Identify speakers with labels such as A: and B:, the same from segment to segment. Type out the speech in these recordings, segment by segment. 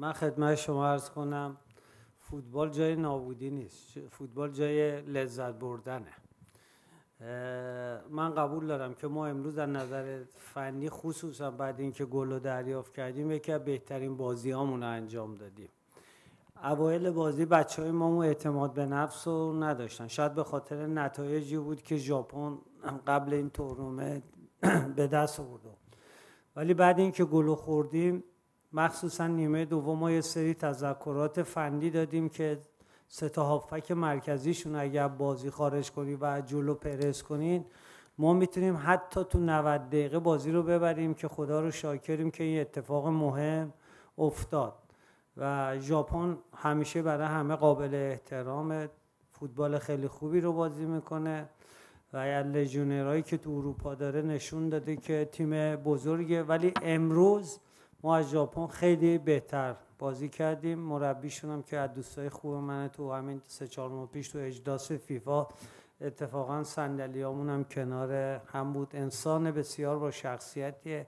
A: من خدمت شما عرض کنم فوتبال جای نابودی نیست، فوتبال جای لذت بردنه. من قبول دارم که ما امروز از نظر فنی خصوصا بعد اینکه گل رو دریافت کردیم یکی از بهترین بازیامون رو انجام دادیم. اوایل بازی بچهای ما اعتماد به نفس رو نداشتن، شاید به خاطر نتایجی بود که ژاپن قبل این تورنمنت به دست آورد، ولی بعد اینکه گل خوردیم مخصوصا نیمه دوم ما یه سری تذکرات فنی دادیم که سه تا هافک مرکزیشون اگر بازی خارج کنی و جلو پرس کنین ما میتونیم حتی تو 90 دقیقه بازی رو ببریم که خدا رو شاکریم که این اتفاق مهم افتاد. و ژاپن همیشه برای همه قابل احترام، فوتبال خیلی خوبی رو بازی میکنه و یا لژیونرهایی که تو اروپا داره نشون داده که تیم بزرگه، ولی امروز ما از ژاپن خیلی بهتر بازی کردیم. مربیشون هم که از دوستای خوب منه، تو همین 3-4 ماه پیش تو اجلاس فیفا اتفاقا صندلیامون هم کنار هم بود. انسان بسیار با شخصیتیه،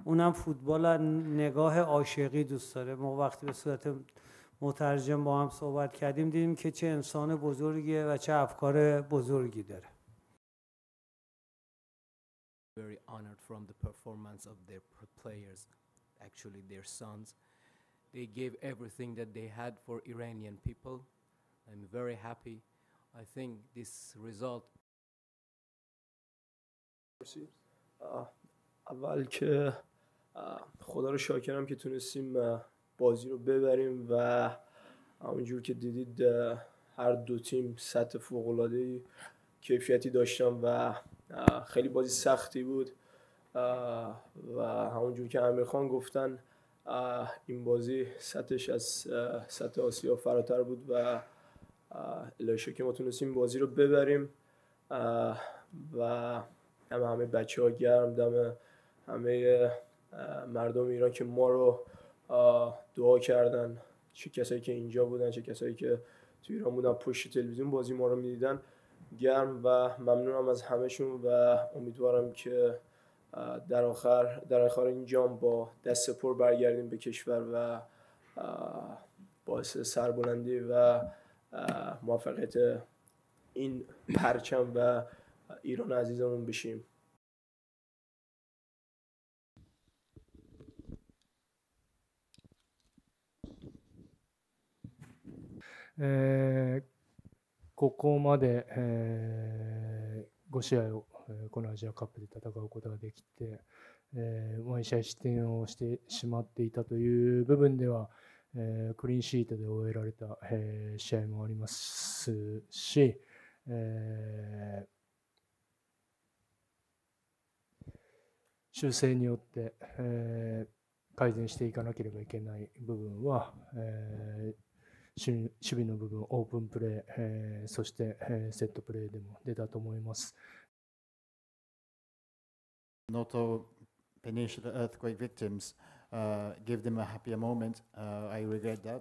A: اونم فوتبال نگاه عاشقی دوست داره. ما وقتی به صورت مترجم با هم صحبت کردیم دیدیم که چه انسان بزرگیه و چه افکار بزرگی داره.
B: Very honored from the performance of their players, actually their sons. They gave everything that they had for Iranian people. I'm very happy. I think this result.
C: اول که خدا رو شاکرم که تونستیم بازی رو ببریم و همونجور که دیدید هر دو تیم سطح فوق‌العاده‌ای کیفیتی داشتن و خیلی بازی سختی بود و همونجور که امیرخان گفتن این بازی سطحش از سطح آسیا فراتر بود و الهی که ما تونستیم بازی رو ببریم و همه بچه‌ها گرم، دم همه مردم ایران که ما رو دعا کردن، چه کسایی که اینجا بودن چه کسایی که تو ایران بودن پشت تلویزیون بازی ما رو میدیدن، گرم و ممنونم از همهشون و امیدوارم که در آخر این جام با دست پر برگردیم به کشور و باعث سربلندی و موفقیت این پرچم و ایران عزیزمون بشیم.
D: ここまで、5試合を、このアジアカップで戦うことができて、毎試合失点をしてしまっていたという部分では、クリーンシートで終えられた、試合もありますし、修正によって、改善していかなければいけない部分は、守備の部分、オープンプレー、そして、セットプレーでも出たと思います。
E: Noto Peninsula earthquake victims, give them a happier moment. I regret that.